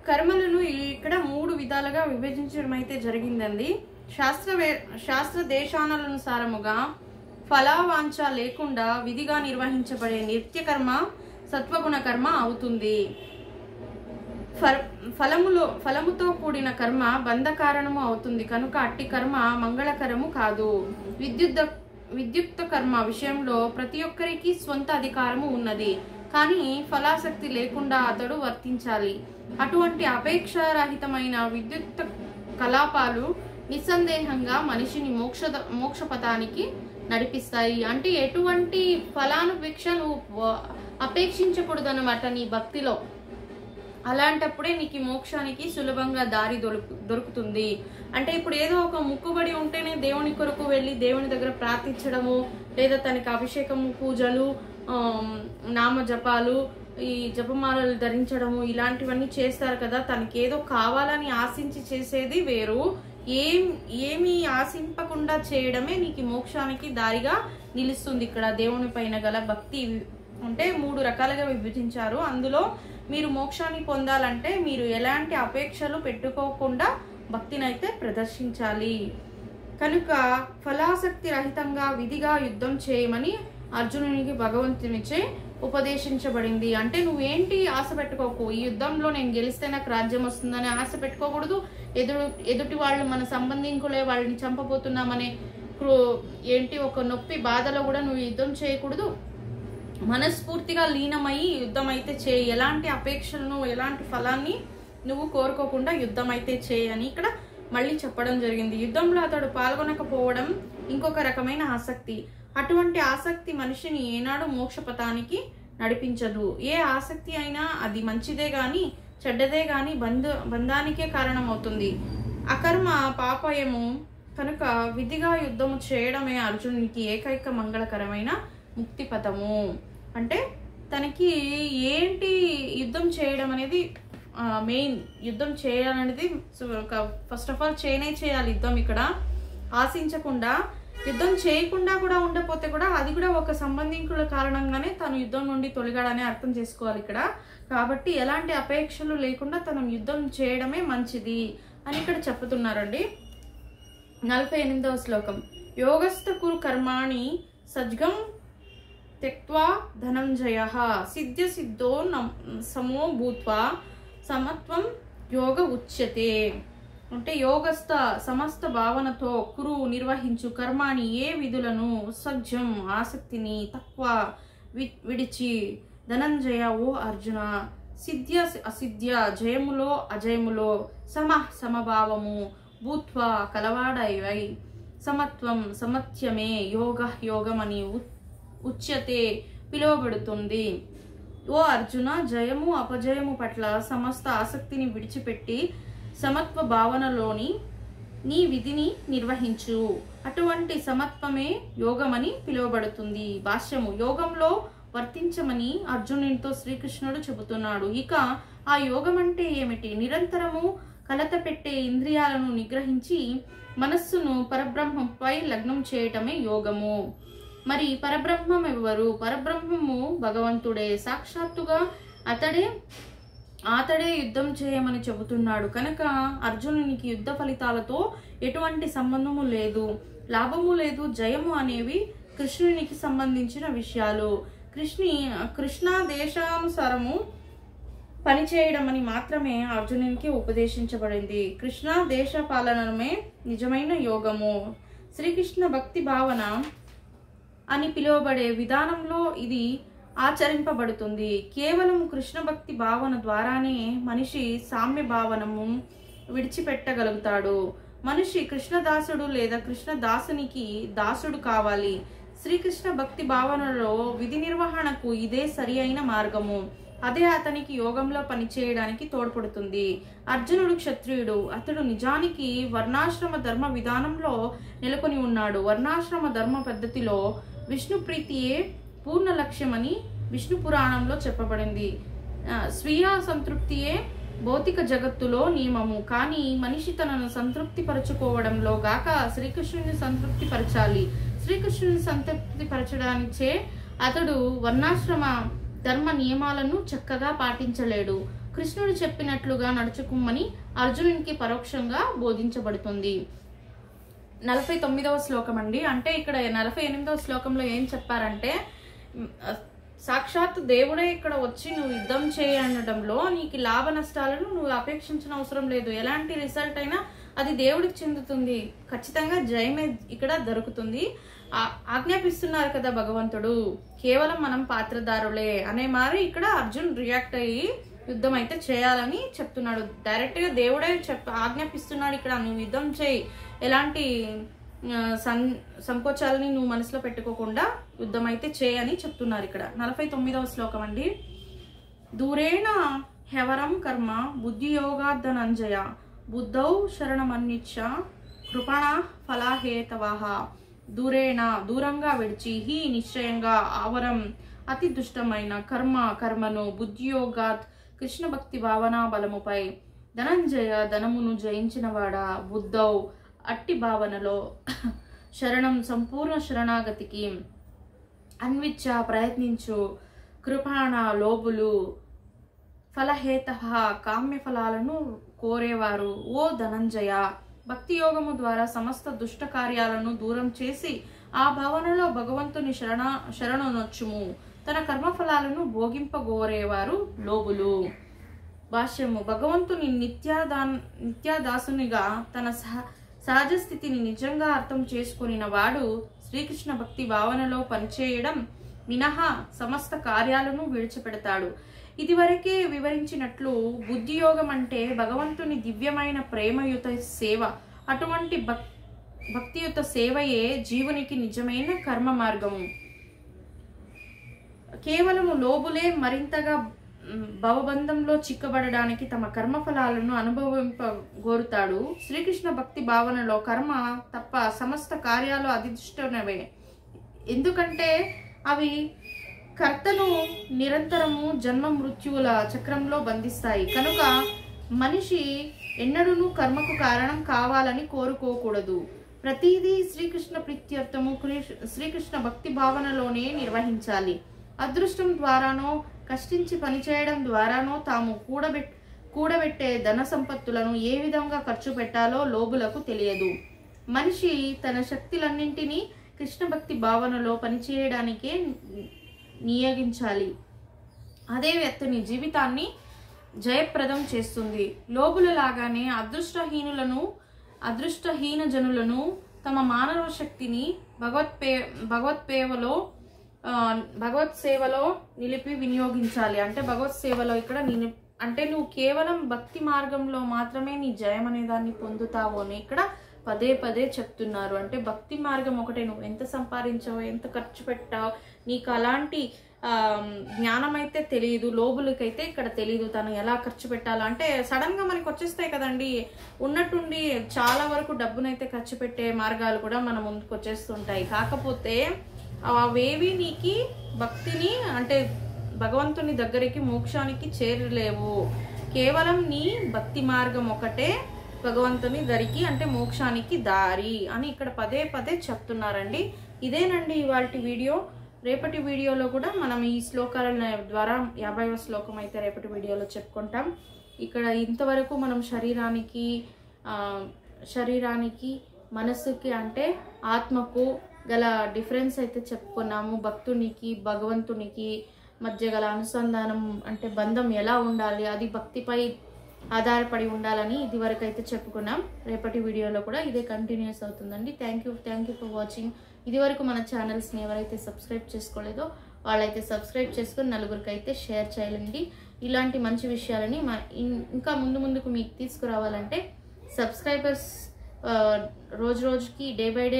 కర్మలను ఇక్కడ 3 విధాలుగా విభజించడం అయితే జరిగిందండి. శాస్త్ర దేశానుసారముగా ఫలవాంఛ లేకుండా విధిగా నిర్వహించబడే నిత్య కర్మ సత్వగుణ కర్మ అవుతుంది. ఫలముతో కూడిన కర్మ బంధ కారణము అవుతుంది కనుక అట్టి కర్మ మంగళకరము కాదు. విద్యుక్త కర్మ విషయంలో ప్రతి ఒక్కరికి స్వంత అధికారము ఉన్నది, కానీ ఫలాసక్తి లేకుండా అతడు వర్తించాలి. అటువంటి అపేక్షారహితమైన విద్యుక్త కలాపాలు నిస్సందేహంగా మనిషిని మోక్షపథానికి నడిపిస్తాయి. అంటే ఎటువంటి ఫలానుపేక్షను అపేక్షించకూడదు అన్నమాట నీ భక్తిలో. అలాంటప్పుడే నీకు మోక్షానికి సులభంగా దారి దొరుకుతుంది. అంటే ఇప్పుడు ఏదో ఒక ముక్కుబడి ఉంటేనే దేవుని కొరకు వెళ్ళి దేవుని దగ్గర ప్రార్థించడము, లేదా తనకి అభిషేకము, పూజలు, నామ జపాలు, ఈ జపమాలలు ధరించడము ఇలాంటివన్నీ చేస్తారు కదా. తనకి ఏదో కావాలని ఆశించి చేసేది వేరు, ఏమి ఆశింపకుండా చేయడమే నీకు మోక్షానికి దారిగా నిలుస్తుంది. ఇక్కడ దేవుని పైన గల భక్తి అంటే 3 రకాలుగా విభజించారు. అందులో మీరు మోక్షాన్ని పొందాలంటే మీరు ఎలాంటి అపేక్షలు పెట్టుకోకుండా భక్తినైతే ప్రదర్శించాలి. కనుక ఫలాసక్తి రహితంగా విధిగా యుద్ధం చేయమని అర్జునునికి భగవంతునిచే ఉపదేశించబడింది. అంటే నువ్వేంటి ఆశ పెట్టుకోకు, ఈ యుద్ధంలో నేను గెలిస్తే నాకు రాజ్యం వస్తుందని ఆశ పెట్టుకోకూడదు. ఎదుటి వాళ్ళు మన సంబంధికులే వాళ్ళని చంపబోతున్నామనే ఒక నొప్పి బాధలో కూడా నువ్వు యుద్ధం చేయకూడదు. మనస్ఫూర్తిగా లీనమయ్యి యుద్ధం అయితే చేయి. ఎలాంటి అపేక్షలను ఎలాంటి ఫలాన్ని నువ్వు కోరుకోకుండా యుద్ధం అయితే చేయని ఇక్కడ మళ్ళీ చెప్పడం జరిగింది. యుద్ధంలో అతడు పాల్గొనకపోవడం ఇంకొక రకమైన ఆసక్తి. అటువంటి ఆసక్తి మనిషిని ఏనాడు మోక్షపథానికి నడిపించదు. ఏ ఆసక్తి అయినా అది మంచిదే గాని చెడ్డదే గాని బంధానికే కారణమవుతుంది. అకర్మ పాపయము కనుక విధిగా యుద్ధము చేయడమే అర్జునునికి ఏకైక మంగళకరమైన ముక్తి పథము. అంటే తనకి ఏంటి యుద్ధం చేయడం అనేది మెయిన్. యుద్ధం చేయాలనేది ఫస్ట్ ఆఫ్ ఆల్ చేయాలి యుద్ధం. ఇక్కడ ఆశించకుండా యుద్ధం చేయకుండా కూడా ఉండకపోతే కూడా అది కూడా ఒక సంబంధికుల కారణంగానే తను యుద్ధం నుండి తొలగాడనే అర్థం చేసుకోవాలి ఇక్కడ. కాబట్టి ఎలాంటి అపేక్షలు లేకుండా తను యుద్ధం చేయడమే మంచిది అని ఇక్కడ చెప్తున్నారండి. 48వ శ్లోకం. యోగస్థ కురు కర్మాణి సజ్గం త్యక్త్వా ధనంజయః సిద్ధ్య సిద్ధో సమో భూత్వా సమత్వం యోగ ఉచ్యతే. అంటే యోగస్థ సమస్త భావనతో కురు నిర్వహించు కర్మాని ఏ విధులను సజ్జం ఆసక్తిని తక్కువ విడిచి ధనంజయ ఓ అర్జున సిద్ధ్య అసిద్ధ్య జయములో అజయములో సమభావము భూత్వా కలవాడైవై సమత్వం సమత్యమే యోగమని ఉచ్యతే పిలువబడుతుంది. ఓ అర్జున, జయము అపజయము పట్ల సమస్త ఆసక్తిని విడిచిపెట్టి సమత్వ భావనలోని నీ విధిని నిర్వహించు. అటువంటి సమత్వమే యోగమని పిలువబడుతుంది. భాష్యము. యోగంలో వర్తించమని అర్జునునితో శ్రీకృష్ణుడు చెబుతున్నాడు. ఇక ఆ యోగం అంటే ఏమిటి? నిరంతరము కలత పెట్టే ఇంద్రియాలను నిగ్రహించి మనస్సును పరబ్రహ్మంపై లగ్నం చేయటమే యోగము. మరి పరబ్రహ్మం ఎవరు? పరబ్రహ్మము భగవంతుడే. సాక్షాత్తుగా అతడే యుద్ధం చేయమని చెబుతున్నాడు. కనుక అర్జునునికి యుద్ధ ఫలితాలతో ఎటువంటి సంబంధము లేదు, లాభము లేదు. జయము అనేవి కృష్ణునికి సంబంధించిన విషయాలు. కృష్ణాదేశానుసారము పనిచేయడం అని మాత్రమే అర్జునునికి ఉపదేశించబడింది. కృష్ణ దేశ పాలనమే నిజమైన యోగము. శ్రీకృష్ణ భక్తి భావన అని పిలువబడే విధానంలో ఇది ఆచరింపబడుతుంది. కేవలం కృష్ణ భక్తి భావన ద్వారానే మనిషి సామ్య భావనము విడిచిపెట్టగలుగుతాడు. మనిషి కృష్ణదాసుడు లేదా కృష్ణ దాసునికి దాసుడు కావాలి. శ్రీకృష్ణ భక్తి భావనలో విధి నిర్వహణకు ఇదే సరి అయిన మార్గము. అదే అతనికి యోగంలో పనిచేయడానికి తోడ్పడుతుంది. అర్జునుడు క్షత్రియుడు. అతడు నిజానికి వర్ణాశ్రమ ధర్మ విధానంలో నెలకొని ఉన్నాడు. వర్ణాశ్రమ ధర్మ పద్ధతిలో విష్ణు ప్రీతియే పూర్ణ లక్ష్యమని విష్ణు పురాణంలో చెప్పబడింది. స్వీయ సంతృప్తియే భౌతిక జగత్తులో నియమము. కానీ మనిషి తనను సంతృప్తి పరచుకోవడంలో గాక శ్రీకృష్ణుని సంతృప్తి పరచాలి. శ్రీకృష్ణుని సంతృప్తి పరచడానిచే అతడు వర్ణాశ్రమ ధర్మ నియమాలను చక్కగా పాటించలేడు. కృష్ణుడు చెప్పినట్లుగా నడుచుకుమ్మని అర్జునునికి పరోక్షంగా బోధించబడుతుంది. 49వ శ్లోకం అండి. అంటే ఇక్కడ 48వ శ్లోకంలో ఏం చెప్పారంటే, సాక్షాత్ దేవుడే ఇక్కడ వచ్చి నువ్వు యుద్ధం చేయడంలో నీకు లాభ నష్టాలను నువ్వు అపేక్షించిన అవసరం లేదు. ఎలాంటి రిజల్ట్ అయినా అది దేవుడికి చెందుతుంది. ఖచ్చితంగా జయమే ఇక్కడ దొరుకుతుంది. ఆజ్ఞాపిస్తున్నారు కదా భగవంతుడు, కేవలం మనం పాత్రదారులే అనే మారి ఇక్కడ అర్జున్ రియాక్ట్ అయ్యి యుద్ధం అయితే చేయాలని చెప్తున్నాడు. డైరెక్ట్ గా దేవుడే ఆజ్ఞాపిస్తున్నాడు ఇక్కడ, నువ్వు యుద్ధం చేయి, ఎలాంటి సంకోచాలని నువ్వు మనసులో పెట్టుకోకుండా యుద్ధం అయితే చేయని చెప్తున్నారు ఇక్కడ. 49వ శ్లోకం అండి. దూరేణ హ్యవరం కర్మ బుద్ధియోగాద్ధనంజయ బుద్ధౌ శరణమన్నిచ్చ కృపణ ఫలాహేతవః. దూరంగా విడిచి హి నిశ్చయంగా ఆవరం అతి దుష్టమైన కర్మను బుద్ధియోగాత్ కృష్ణ భక్తి భావనా బలముపై ధనంజయ ధనమును జయించిన వాడా బుద్ధౌ అట్టి భావనలో శరణం సంపూర్ణ శరణాగతికి అన్విచ్చ ప్రయత్నించు కృపాణ లోబులు ఫలహేత కామ్య ఫలాలను కోరేవారు ఓ ధనంజయ భక్తి యోగము ద్వారా సమస్త దుష్ట కార్యాలను దూరం చేసి ఆ భావనలో భగవంతుని శరణొనొచ్చుము. తన కర్మఫలాలను భోగింపగోరేవారు లోబులు. భాష్యము. భగవంతుని నిత్యాదాసునిగా తన సహజ స్థితిని నిజంగా అర్థం చేసుకుని వాడు శ్రీకృష్ణ భక్తి భావనలో పనిచేయడం మినహా సమస్త కార్యాలను విడిచిపెడతాడు. ఇదివరకే వివరించినట్లు బుద్ధియోగం అంటే భగవంతుని దివ్యమైన ప్రేమయుత సేవ. అటువంటి భక్తియుత సేవయే జీవునికి నిజమైన కర్మ మార్గము. కేవలము లోబులే మరింతగా భవబంధంలో చిక్కబడడానికి తమ కర్మఫలాలను అనుభవింపగోరుతాడు. శ్రీకృష్ణ భక్తి భావనలో కర్మ తప్ప సమస్త కార్యాలు అధిష్ఠితమైనవే. ఎందుకంటే అవి కర్తను నిరంతరము జన్మ మృత్యువుల చక్రంలో బంధిస్తాయి. కనుక మనిషి ఎన్నడూనూ కర్మకు కారణం కావాలని కోరుకోకూడదు. ప్రతిదీ శ్రీకృష్ణ ప్రీత్యర్థము శ్రీకృష్ణ భక్తి భావనలోనే నిర్వహించాలి. అదృష్టం ద్వారానో కష్టించి పనిచేయడం ద్వారానో తాము కూడబెట్టే ధన సంపత్తులను ఏ విధంగా ఖర్చు పెట్టాలో లోబులకు తెలియదు. మనిషి తన శక్తులన్నింటినీ కృష్ణ భక్తి భావనలో పనిచేయడానికే నియోగించాలి. అదే వ్యక్తిని జీవితాన్ని జయప్రదం చేస్తుంది. లోబుల లాగానే అదృష్టహీన జనులను తమ మానవ శక్తిని భగవత్ సేవలో నిలిపి వినియోగించాలి. అంటే భగవత్ సేవలో ఇక్కడ అంటే నువ్వు కేవలం భక్తి మార్గంలో మాత్రమే నీ జయం అనే దాన్ని పొందుతావు అని ఇక్కడ పదే పదే చెప్తున్నారు. అంటే భక్తి మార్గం ఒకటే, నువ్వు ఎంత సంపాదించావు, ఎంత ఖర్చు పెట్టావు, నీకు అలాంటి జ్ఞానం అయితే తెలియదు. లోబులకైతే ఇక్కడ తెలియదు తను ఎలా ఖర్చు పెట్టాలో. అంటే సడన్ గా మనకి వచ్చేస్తాయి కదండి, ఉన్నట్టుండి చాలా వరకు డబ్బునైతే ఖర్చు పెట్టే మార్గాలు కూడా మన ముందుకు వచ్చేస్తుంటాయి. కాకపోతే అవేవి నీకు భక్తిని అంటే భగవంతుని దగ్గరికి మోక్షానికి చేరలేవు. కేవలం నీ భక్తి మార్గం ఒకటే భగవంతుని దరికి అంటే మోక్షానికి దారి అని ఇక్కడ పదే పదే చెప్తున్నారండి. ఇదేనండి ఇవాల్టి వీడియో. రేపటి వీడియోలో కూడా మనం ఈ శ్లోకాల ద్వారా 50వ శ్లోకం అయితే రేపటి వీడియోలో చెప్పుకుంటాం. ఇక్కడ ఇంతవరకు మనం శరీరానికి మనసుకి అంటే ఆత్మకు గల డిఫరెన్స్ అయితే చెప్పుకున్నాము. భక్తునికి భగవంతునికి మధ్య గల అనుసంధానం అంటే బంధం ఎలా ఉండాలి, అది భక్తిపై ఆధారపడి ఉండాలని ఇది వరకు అయితే చెప్పుకున్నాం. రేపటి వీడియోలో కూడా ఇదే కంటిన్యూస్ అవుతుందండి. Thank you for watching. ఇది వరకు మన ఛానల్స్ని ఎవరైతే సబ్స్క్రైబ్ చేసుకోలేదో వాళ్ళైతే సబ్స్క్రైబ్ చేసుకొని నలుగురికి అయితే షేర్ చేయాలండి. ఇలాంటి మంచి విషయాలని ఇంకా ముందుకు మీకు తీసుకురావాలంటే సబ్స్క్రైబర్స్ రోజుకి డే బై డే